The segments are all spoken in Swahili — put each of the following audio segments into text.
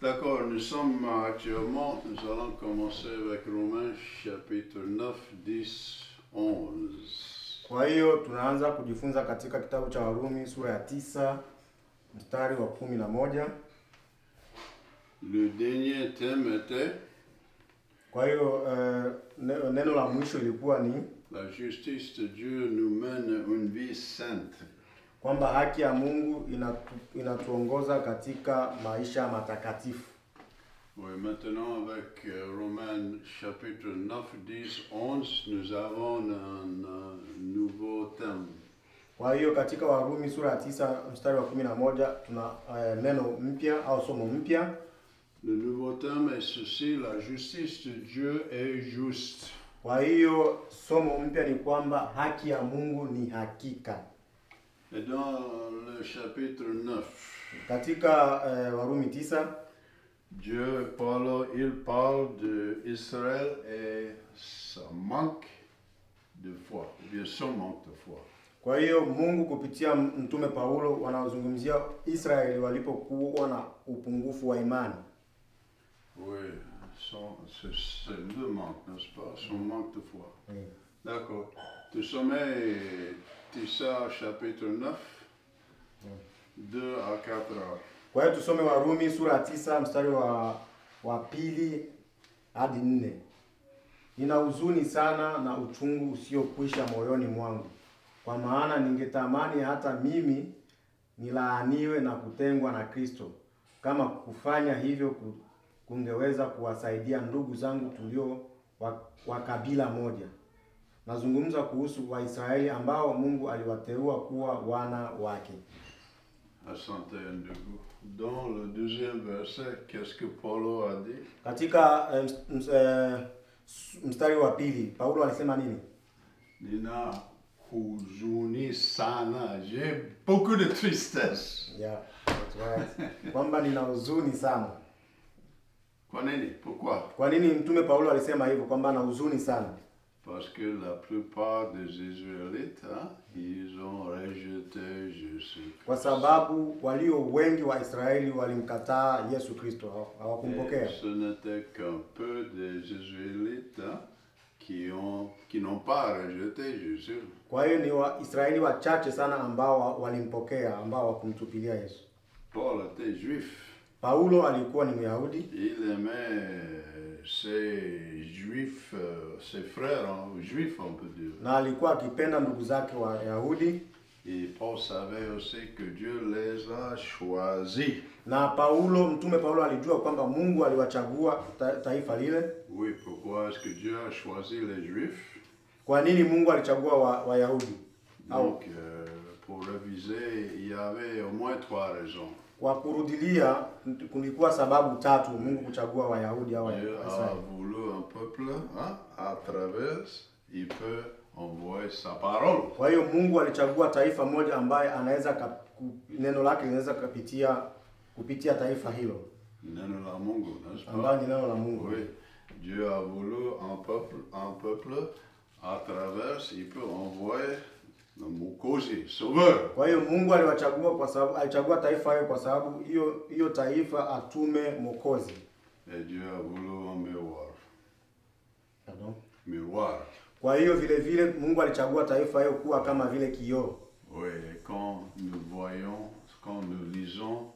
D'accord, nous sommes actuellement, nous allons commencer avec Romains chapitre 9, 10, 11. Kwa hiyo tunaanza kujifunza katika kitabu cha Warumi sura ya 9 mstari wa 11. Le dernier thème était Kwa hiyo neno la mwisho ilikuwa ni la justice de Dieu nous mène une vie sainte. kwamba haki ya Mungu inatuongoza katika maisha matakatifu. Oui, maintenant avec Romains chapitre 9, 10, 11, nous avons un nouveau thème. Kwa hiyo katika Warumi sura ya 9 mstari wa 11 tuna neno mpya au somo mpya. Le nouveau thème est ceci: la justice de Dieu est juste. Kwa hiyo somo mpya ni kwamba haki ya Mungu ni hakika. Et dans le chapitre 9, katika Warumi 9, Dieu, il parle d'Israël et son manque de foi, ou bien son manque de foi. Kwa hiyo Mungu kupitia mtume Paulo wanazungumzia Israeli walipokuwa na upungufu wa imani. Oui, c'est le manque, n'est-ce pas? Son manque de foi. Oui. D'accord. Tu sommets Tissa chapitre 9, 2 à 4. Kwa hiyo tusome Warumi sura ya 9 mstari wa pili hadi 4. Nina huzuni sana na uchungu usiokwisha moyoni mwangu. Kwa maana ningetamani hata mimi nilaaniwe na kutengwa na Kristo, kama kufanya hivyo kungeweza kuwasaidia ndugu zangu tulio wa kabila moja. Nazungumza kuhusu Waisraeli ambao Mungu aliwateua kuwa wana wake. Asante ndugu. Dans le deuxième verset, qu'est-ce que Paulo a dit? Katika mstari wa pili, Paulo alisema nini? Nina huzuni sana. J'ai beaucoup de tristesse. Yeah, that's right. Kwamba nina huzuni sana. Kwa nini? Pourquoi? Kwa nini mtume Paulo alisema hivyo kwamba ana huzuni sana? Parce que la plupart des Israélites, ils ont rejeté Jésus. Kwa sababu walio wengi wa Israeli walimkataa Yesu Kristo, hawakumpokea. Ce n'était qu'un peu des Israélites qui n'ont pas rejeté Jésus. Kwa hiyo ni Waisraeli wachache sana ambao walimpokea, ambao hawakumtupilia Yesu. Paul était juif. Paulo alikuwa ni Myahudi. Il aimait ses juifs, ses frères juifs, on peut dire. Na alikuwa akipenda ndugu zake wa Yahudi. Et Paul savait aussi que Dieu les a choisis. Na mtume Paulo alijua kwamba Mungu aliwachagua taifa lile. Oui, pourquoi est-ce que Dieu a choisi les juifs? Kwa nini Mungu alichagua Wayahudi? Donc, pour réviser, il y avait au moins 3 raisons. Kwa kurudilia kulikuwa sababu 3 Mungu kuchagua Wayahudi au Dieu a voulu un peuple, à travers, il peut envoyer sa parole. Kwa hiyo Mungu alichagua taifa moja ambaye anaweza neno lake linaweza kupitia taifa hilo. Neno la Mungu, n'est-ce pas? Ambaye ni neno la Mungu. Oui. Dieu a voulu un peuple, à travers, il peut envoyer le Mwokozi, sauveur. Kwa hiyo Mungu aliwachagua kwa sababu alichagua taifa hiyo kwa sababu hiyo taifa atume Mwokozi. Et Dieu a voulu un miroir. Pardon? Miroir. Kwa hiyo vile vile Mungu alichagua taifa hiyo kuwa kama vile kioo. Oui, et quand nous lisons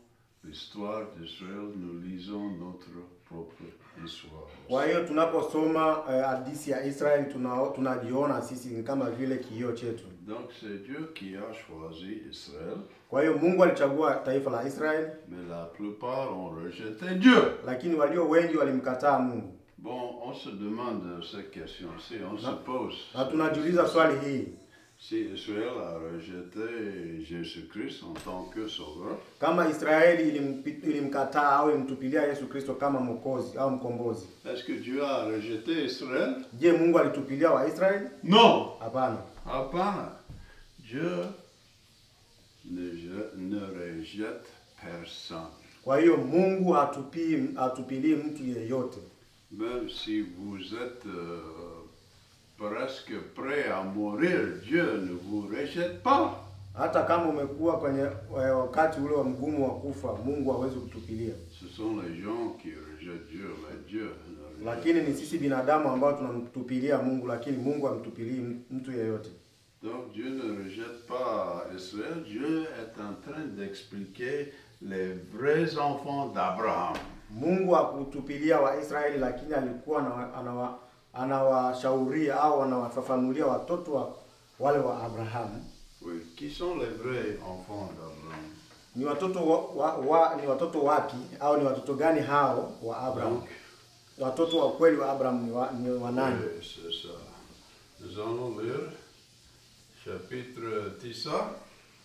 l'histoire d'Israël, nous lisons notre propre histoire. Kwa hiyo tunaposoma hadithi ya Israeli tunajiona sisi ni kama vile kioo chetu. Donc c'est Dieu qui a choisi Israël. Kwa hiyo Mungu alichagua taifa la Israeli, mais la plupart ont rejeté Dieu. Lakini walio wengi walimkataa Mungu. Bon, on se demande cette question-ci, on se pose. Na tunajiuliza swali hii. Si Israël a rejeté Jésus-Christ en tant que sauveur, kama Israeli ilimkataa au ilimtupilia Yesu Kristo kama mwokozi au mkombozi, est-ce que Dieu a rejeté Israël? Je, Mungu alitupilia wa Israeli? Non. Hapana. Hapana. Dieu ne rejette personne. Kwa hiyo Mungu hatupilii mtu yeyote. Même si vous êtes presque prêt à mourir, Dieu ne vous rejette pas. Hata kama umekuwa kwenye wakati ule wa mgumu wa kufa, Mungu hawezi kutupilia. Ce sont les gens qui rejettent Dieu, mais Dieu ne rejette Lakini ni sisi binadamu ambao tunamtupilia Mungu, lakini Mungu hamtupilii mtu yeyote. Donc Dieu ne rejette pas Israël. Dieu est en train d'expliquer les vrais enfants d'Abraham. Mungu hakutupilia Waisraeli, lakini alikuwa anawashauria au anawafafanulia watoto wa wale wa Abrahamu. Oui, qui sont les vrais enfants d'Abraham? Ni watoto ni watoto wapi au ni watoto gani hao wa Abraham? Watoto wa kweli wa Abraham ni wa nani? Oui, c'est ça. Nous allons lire chapitre 9.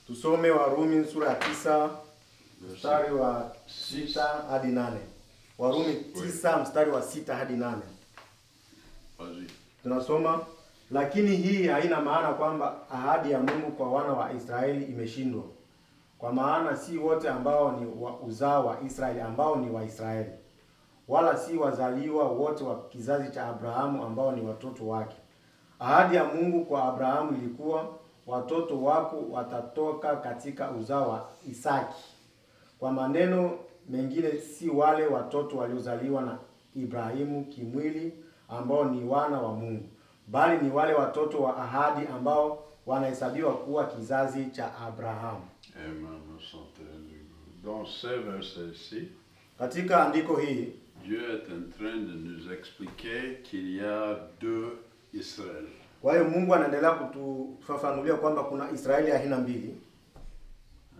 Tusome Warumi sura ya 9 mstari wa 6 hadi 8. Warumi 9 mstari wa 6 hadi 8. Vas-y. Tunasoma, lakini hii haina maana kwamba ahadi ya Mungu kwa wana wa Israeli imeshindwa. Kwa maana si wote ambao ni uzao wa Israeli ambao ni Waisraeli, wala si wazaliwa wote wa kizazi cha Abrahamu ambao ni watoto wake. Ahadi ya Mungu kwa Abrahamu ilikuwa, watoto wako watatoka katika uzao wa Isaki. Kwa maneno mengine, si wale watoto waliozaliwa na Ibrahimu kimwili ambao ni wana wa Mungu, bali ni wale watoto wa ahadi ambao wanahesabiwa kuwa kizazi cha Abrahamu. Amen. Dans ces versets-ci, katika andiko hii Dieu est en train de nous expliquer qu'il y a deux Israël. Kwa hiyo Mungu anaendelea kutufafanulia kwamba kuna Israeli aina mbili.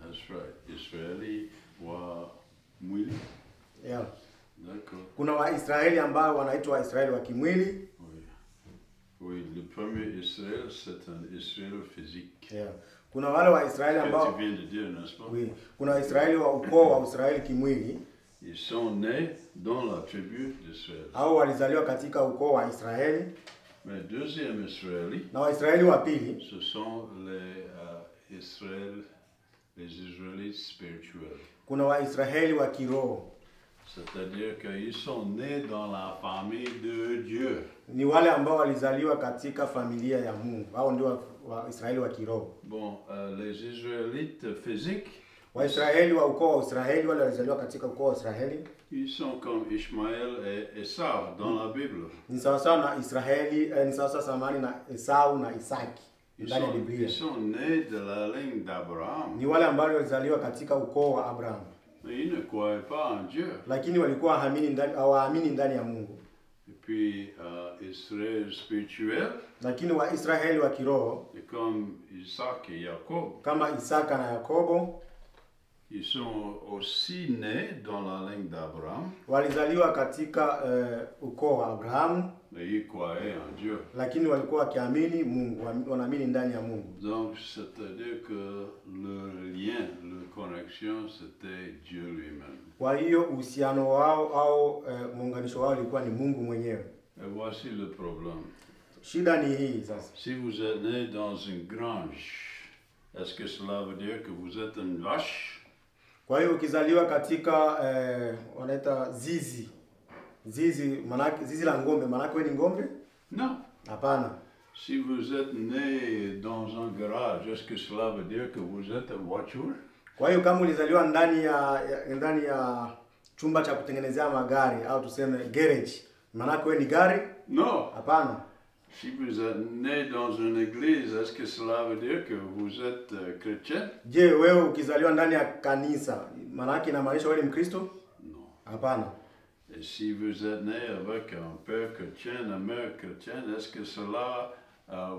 That's right. Israeli wa mwili. Yeah. D'accord. Kuna Waisraeli ambao wanaitwa Waisraeli wa kimwili. Oui. Oui, le premier Israël, c'est un Israël physique. Yeah. Kuna wale Waisraeli ambao tu viens de dire, n'est-ce pas? Oui. Kuna Waisraeli wa ukoo wa Israeli kimwili. Ils sont nés dans la tribu d'Israël. Au walizaliwa katika ukoo wa Israeli. Mais deuxième Israëli, na Waisraeli wa pili, ce sont les Israélites spirituels. Kuna Waisraeli wa kiroho. C'est-à-dire qu'ils sont nés dans la famille de Dieu. Ni wale ambao walizaliwa katika familia ya Mungu. Hao ndio Waisraeli wa kiroho. Bon, les Israélites physiques, Waisraeli wa ukoo wa Israeli wale walizaliwa katika ukoo wa Israeli. Ils sont comme Ishmaël et Esau dans la Bible. Ni sawa na Israeli, ni sawa samani na Esau na Isaki ndani ya Biblia. Ils sont nés de la ligne d'Abraham. Ni wale ambao walizaliwa katika ukoo wa Abraham. Mais ils ne croyaient pas en Dieu. Lakini walikuwa hawaamini ndani ya Mungu. Et puis Israël spirituel. Lakini wa Israeli wa kiroho, comme Isaac et Jacob, kama Isaka na Yakobo, ils sont aussi nés dans la ligne d'Abraham. Walizaliwa katika ukoo wa Abraham. Mais ils croyaient en Dieu. Lakini walikuwa wakiamini Mungu, wanaamini ndani ya Mungu. Donc c'est-à-dire que le lien, la connexion, c'était Dieu lui-même. Kwa hiyo uhusiano wao au muunganisho wao ulikuwa ni Mungu mwenyewe. Et voici le problème. Shida ni hii sasa. Si vous êtes né dans une grange, est-ce que cela veut dire que vous êtes une vache? Kwa hiyo ukizaliwa katika wanaita zizi manake zizi la ngombe, manake wewe ni ngombe? Non. Hapana. Si vous êtes né dans un garage, est-ce que cela veut dire que vous êtes une voiture? Kwa hiyo kama ulizaliwa ndani ya chumba cha kutengenezea magari au tuseme garage, manake wewe ni gari? Non. Hapana. Si vous êtes né dans une église, est-ce que cela veut dire que vous êtes chrétien? Je, wewe ukizaliwa ndani ya kanisa, manake inamaanisha wewe ni Mkristo? Non. Hapana. Et si vous êtes né avec un père chrétien, une mère chrétienne, est-ce que cela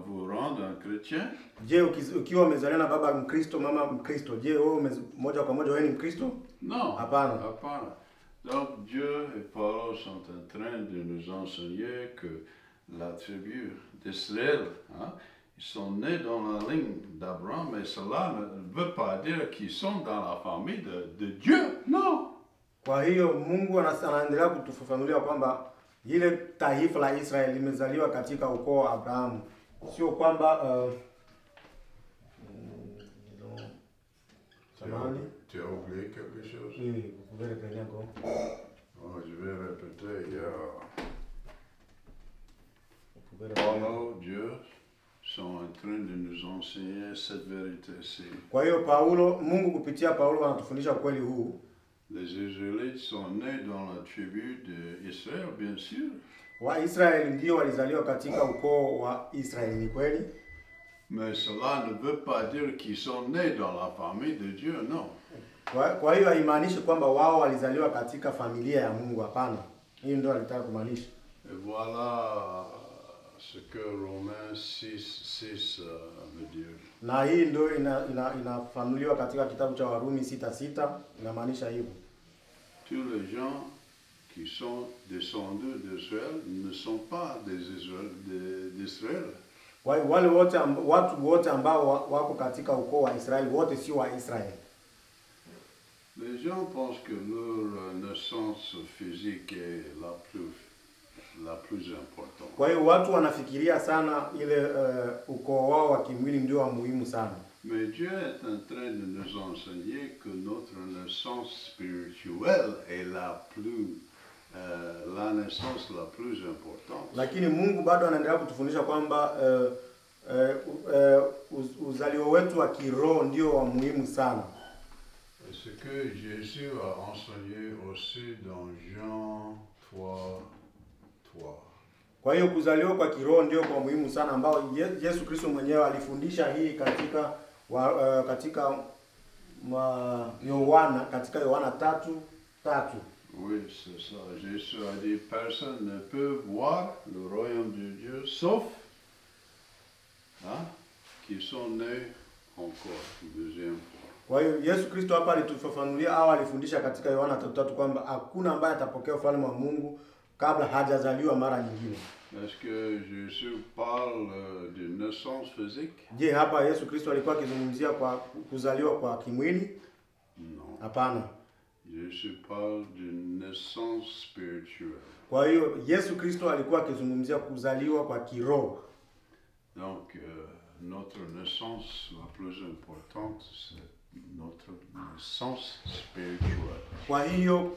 vous rend un chrétien? Je, ukiwa umezaliwa na baba Mkristo, mama Mkristo, je wewe moja kwa moja wewe ni Mkristo? Non. Hapana. Hapana. Donc Dieu et Paul sont en train de nous enseigner que la tribu d'Israël, ils sont nés dans la ligne d'Abraham, mais cela ne veut pas dire qu'ils sont dans la famille de Dieu. Non. Kwa hiyo Mungu anaendelea kutufafanulia kwamba ile taifa la Israeli limezaliwa katika ukoo wa Abrahamu. Sio kwamba Tu as oublié quelque chose? Oui, vous pouvez répéter encore. Oh, je vais répéter. Paul, Dieu sont en train de nous enseigner cette vérité-ci. Kwa hiyo Mungu kupitia Paulo anatufundisha ukweli huu. Les Israélites sont nés dans la tribu d'Israël, bien sûr. Waisraeli ndio walizaliwa katika ukoo wa Israeli, ni kweli. Mais cela ne veut pas dire qu'ils sont nés dans la famille de Dieu, non. Kwa hiyo haimaanishi kwamba wao walizaliwa katika familia ya Mungu, hapana. Hiyo ndio alitaka kumaanisha. Et voilà ce que Romains 6:6 veut dire. Na hii ndio inafanuliwa katika kitabu cha Warumi 6:6, inamaanisha hivyo. Tous les gens qui sont descendus d'Israël ne sont pas d'Israël. Wale watu wote ambao wako katika ukoo wa Israeli wote si wa Israeli. Les gens pensent que leur naissance physique est la plus importante. Kwa hiyo watu wanafikiria sana ile ukoo wao wa kimwili ndio wa muhimu sana. Mais Dieu est en train de nous enseigner que notre naissance spirituelle est la naissance la plus importante. Lakini Mungu bado anaendelea kutufundisha kwamba uzalio wetu wa kiroho ndio wa muhimu sana. Et ce que Jésus a enseigné aussi dans Jean 3:3. Kwa hiyo kuzaliwa kwa kiroho ndio kwa muhimu sana, ambao Yesu Kristo mwenyewe alifundisha hii katika Yohana 3:3. Oui, c'est ça. Jésus a dit, personne ne peut voir le royaume de Dieu sauf qui sont nés encore, deuxième fois. Kwa hiyo Yesu Kristo hapa alitufafanulia au alifundisha katika Yohana 3:3 kwamba hakuna ambaye atapokea ufalme wa Mungu kabla hajazaliwa mara nyingine. Est-ce que Jésus parle de naissance physique? Je, hapa Yesu Kristo alikuwa akizungumzia kwa kuzaliwa kwa kimwili? Non. Hapana. Jésus parle de naissance spirituelle. Kwa hiyo Yesu Kristo alikuwa akizungumzia kuzaliwa kwa kiroho. Donc notre naissance la plus importante c'est notre naissance spirituelle. Kwa hiyo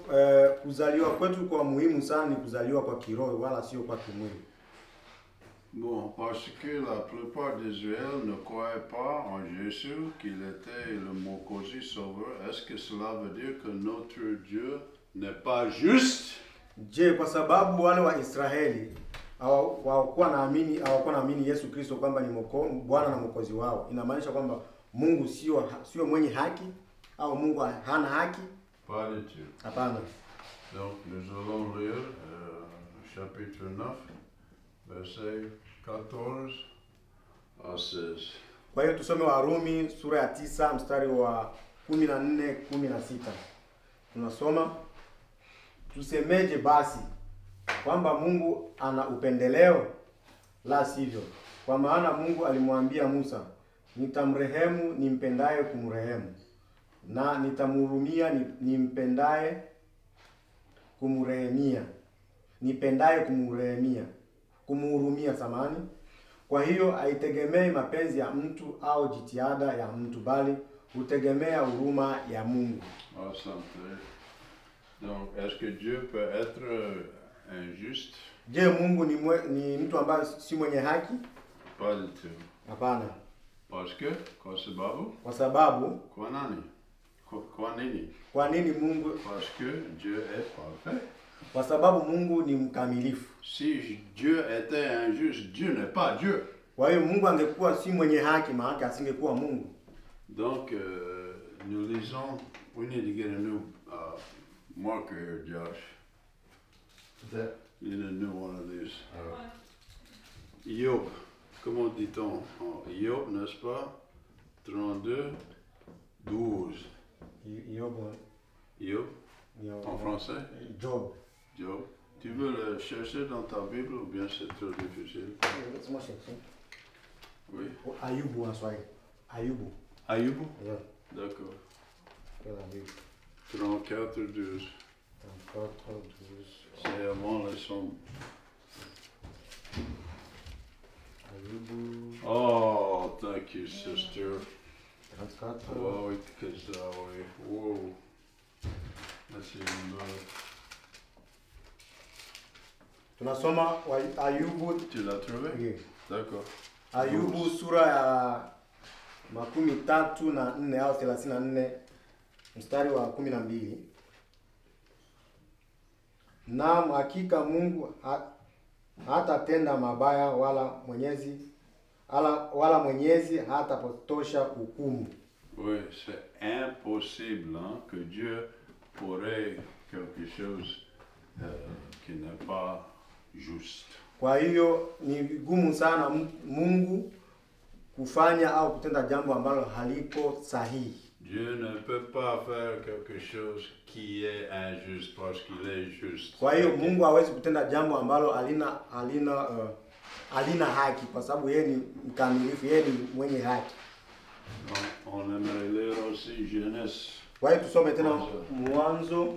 kuzaliwa kwetu kwa muhimu sana ni kuzaliwa kwa kiroho wala sio kwa kimwili. Bon, parce que la plupart d'Israël ne croyaient pas en Jésus, qu'il était le Mokosi sauveur, est-ce que cela veut dire que notre Dieu n'est pas juste? Je, kwa sababu wale wa Israeli hawakuwa naamini Yesu Kristo kwamba ni Bwana na Mwokozi wao, inamaanisha kwamba Mungu sio mwenye haki au Mungu hana haki? Pas du tout. Hapana. Donc nous allons lire chapitre 9, verset 14 à 16. Kwa hiyo tusome Warumi sura ya 9 mstari wa 14-16. Tunasoma, tusemeje basi kwamba Mungu ana upendeleo? La sivyo. Kwa maana Mungu alimwambia Musa, nitamrehemu nimpendaye kumrehemu, na nitamhurumia nimpendaye kumhurumia samani. Kwa hiyo haitegemei mapenzi ya mtu au jitihada ya mtu, bali hutegemea huruma ya Mungu. Donc, est-ce que Dieu peut être injuste? Je, Mungu ni mtu ambaye si mwenye haki? Pas du tout. Hapana. Parce que, kwa sababu kwa nini Mungu? Parce que Dieu est parfait. Kwa sababu Mungu ni mkamilifu. Si Dieu était injuste, Dieu n'est pas Dieu. Kwa hiyo Mungu angekuwa si mwenye haki, maana asingekuwa Mungu. Donc nous lisons, we need to get a new marker here, Josh. You need a new one of these. Job, comment dit-on? Job, n'est-ce pas? 32:12. Job. En français? Job. Tu veux le chercher dans ta Bible ou bien c'est trop difficile? Laisse-moi chercher. Oui. Ayubu en Swahili. Ayubu. Yeah. D'accord. 34:12. C'est avant les sommes. Ayubu. Oh, thank you, sister. 34. Wow, wow. Merci. Tunasoma Ayubu. Tu l'as trouvé? Oui. D'accord. Ayubu sura ya 34 au 34 mstari wa 12. Naam, hakika Mungu hatatenda mabaya wala Mwenyezi hatapotosha hukumu. Oui, c'est impossible que Dieu pourrait quelque chose qui n'est pas juste. Kwa hiyo ni vigumu sana Mungu kufanya au kutenda jambo ambalo haliko sahihi. Dieu ne peut pas faire quelque chose qui est injuste parce qu'il est juste. Kwa hiyo Mungu hawezi kutenda jambo ambalo halina haki kwa sababu yeye ni mkamilifu, yeye ni mwenye haki. On aimerait lire aussi Genèse. Kwa hiyo tusome tena Mwanzo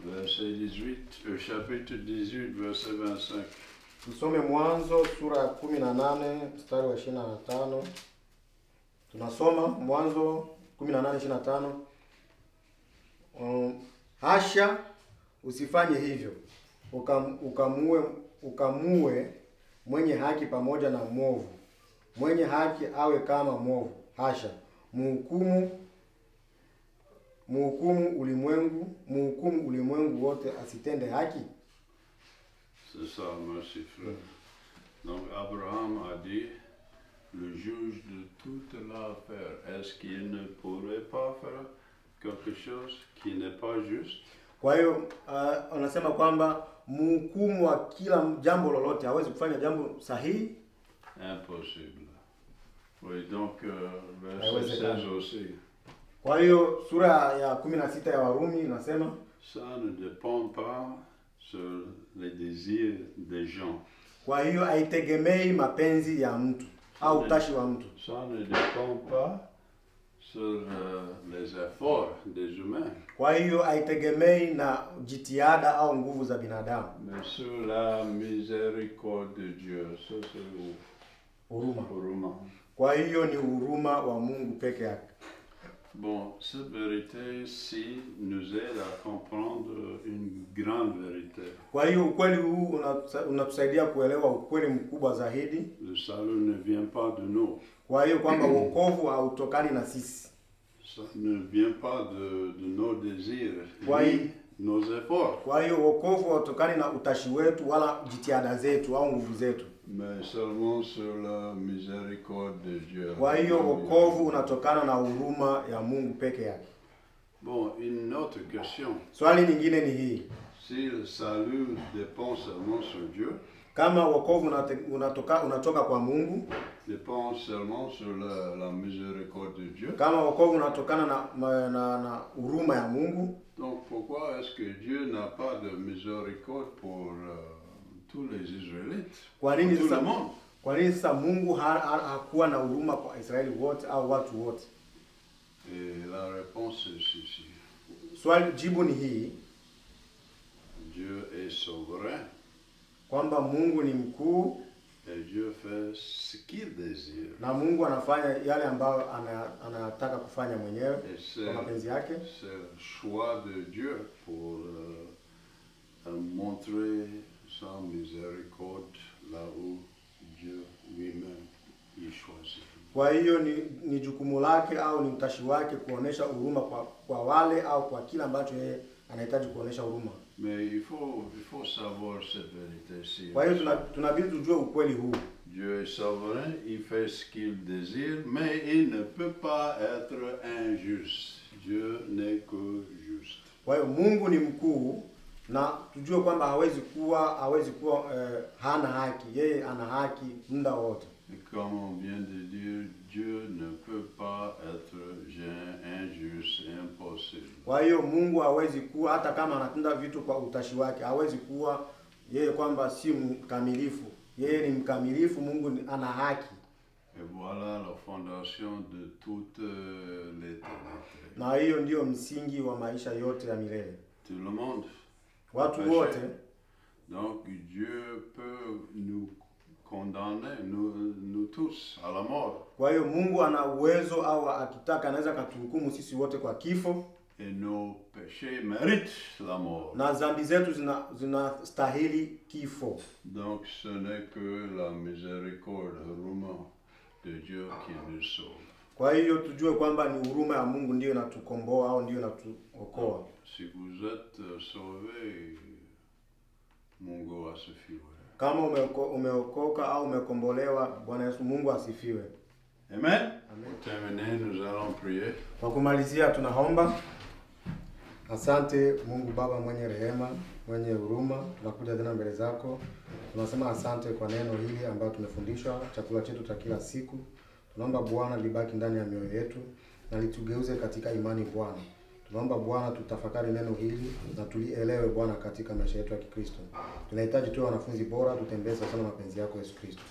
Verset 18, chapitre 18, verset 25. Tusome Mwanzo sura ya 18 mstari wa 25. Tunasoma Mwanzo 18:25. Hasha, usifanye hivyo. Ukamue mwenye haki pamoja na mwovu. Mwenye haki awe kama mwovu. Hasha. Mhukumu ulimwengu wote asitende haki. C'est ça, merci frère. Donc Abraham a dit, le juge de toute l'affaire, est-ce qu'il ne pourrait pas faire quelque chose qui n'est pas juste? Kwa hiyo anasema kwamba mhukumu wa kila jambo lolote hawezi kufanya jambo sahihi. Impossible. Oui, donc verset 16 aussi. Kwa hiyo sura ya 16 ya Warumi inasema ça ne dépend pas sur les désirs des gens. Kwa hiyo haitegemei mapenzi ya mtu au utashi wa mtu. Ça ne dépend pas sur les efforts des humains. Kwa hiyo haitegemei na jitihada au nguvu za binadamu. Mais sur la miséricorde de Dieu, ça c'est huruma. Kwa hiyo ni huruma wa Mungu peke yake. Bon, cette vérité-ci nous aide à comprendre une grande vérité. Kwa hiyo ukweli huu unatusaidia kuelewa ukweli mkubwa zaidi. Le salut ne vient pas de nous. Kwa hiyo kwamba wokovu hautokani na sisi. Ça ne vient pas de nos désirs, nos efforts. Kwa hiyo wokovu hautokani na utashi wetu wala jitihada zetu au nguvu zetu. Mais seulement sur la miséricorde de Dieu. Kwa hiyo wokovu unatokana na huruma ya Mungu peke yake. Bon, une autre question. Swali lingine ni hii. Si le salut dépend seulement sur Dieu, kama wokovu unatoka kwa Mungu, dépend seulement sur la miséricorde de Dieu. Kama wokovu unatokana na huruma ya Mungu, donc pourquoi est-ce que Dieu n'a pas de miséricorde pour tous les Israélites? Kwa nini tout le monde? Kwa nini sasa Mungu hakuwa na huruma kwa Israeli wote au watu wote? Et la réponse est ceci. Swali jibu ni hii. Dieu est souverain. Kwamba Mungu ni mkuu. Et Dieu fait ce qu'il désire. Na Mungu anafanya yale ambayo anataka kufanya mwenyewe kwa mapenzi yake. C'est le choix de Dieu pour montrer sa miséricorde là où Dieu lui-même y choisit. Kwa hiyo ni jukumu lake au ni utashi wake kuonesha huruma kwa wale au kwa kila ambacho yeye anahitaji kuonesha huruma. Mais il faut savoir cette vérité-ci. Kwa hiyo tunabidi tujue ukweli huu. Dieu est souverain, il fait ce qu'il désire, mais il ne peut pas être injuste. Dieu n'est que juste. Kwa hiyo Mungu ni mkuu na tujue kwamba hawezi kuwa hana haki. Yeye ana haki muda wote. Et comme on vient de dire, Dieu ne peut pas être injuste, impossible. Kwa hiyo Mungu hawezi kuwa, hata kama anatenda vitu kwa utashi wake, hawezi kuwa yeye kwamba si mkamilifu. Yeye ni mkamilifu, Mungu ana haki. Et voilà la fondation de toute l'éternité. Na hiyo ndio msingi wa maisha yote ya milele. Tout le monde. Watu wote. Donc Dieu peut nous condamner, nous tous à la mort. Kwa hiyo Mungu ana uwezo au akitaka anaweza katuhukumu sisi wote kwa kifo. Et nos péchés méritent la mort. Na dhambi zetu zinastahili kifo. Donc ce n'est que la miséricorde, huruma, de Dieu qui nous sauve. Kwa hiyo tujue kwamba ni huruma ya Mungu ndiyo inatukomboa au ndiyo inatuokoa. Si vous êtes sauvé, Mungu asifiwe. Kama umeokoka au umekombolewa, Bwana Yesu Mungu asifiwe. Amen. Amen. Pour terminer, nous allons prier. Kwa kumalizia tunaomba. Asante Mungu Baba mwenye rehema, mwenye huruma, tunakuja tena mbele zako. Tunasema asante kwa neno hili ambalo tumefundishwa, chakula chetu cha kila siku. Tunaomba Bwana libaki ndani ya mioyo yetu na litugeuze katika imani Bwana. Tunaomba Bwana tutafakari neno hili na tulielewe Bwana katika maisha yetu ya Kikristo. Tunahitaji tuwe wanafunzi bora, tutembee sana mapenzi yako Yesu Kristo.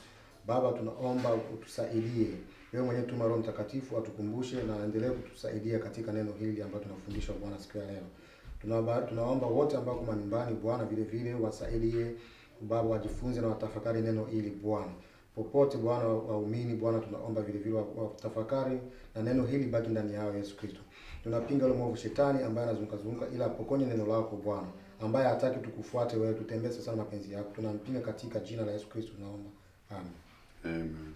Baba tunaomba utusaidie. Wewe mwenyewe tuma Roho Mtakatifu atukumbushe na aendelee kutusaidia katika neno hili ambalo tunafundishwa Bwana siku ya leo. Tunaomba wote ambao kwa nyumbani Bwana vile vile wasaidie Baba wajifunze na watafakari neno hili Bwana. Popote Bwana waumini Bwana tunaomba vile vile watafakari na neno hili baki ndani yao Yesu Kristo. Tunapinga ule mwovu shetani ambaye anazunguka ila pokonye neno lako Bwana, ambaye hataki tukufuate wewe, tutembee sana mapenzi yako. Tunampinga katika jina la Yesu Kristo tunaomba. Amen. Amen.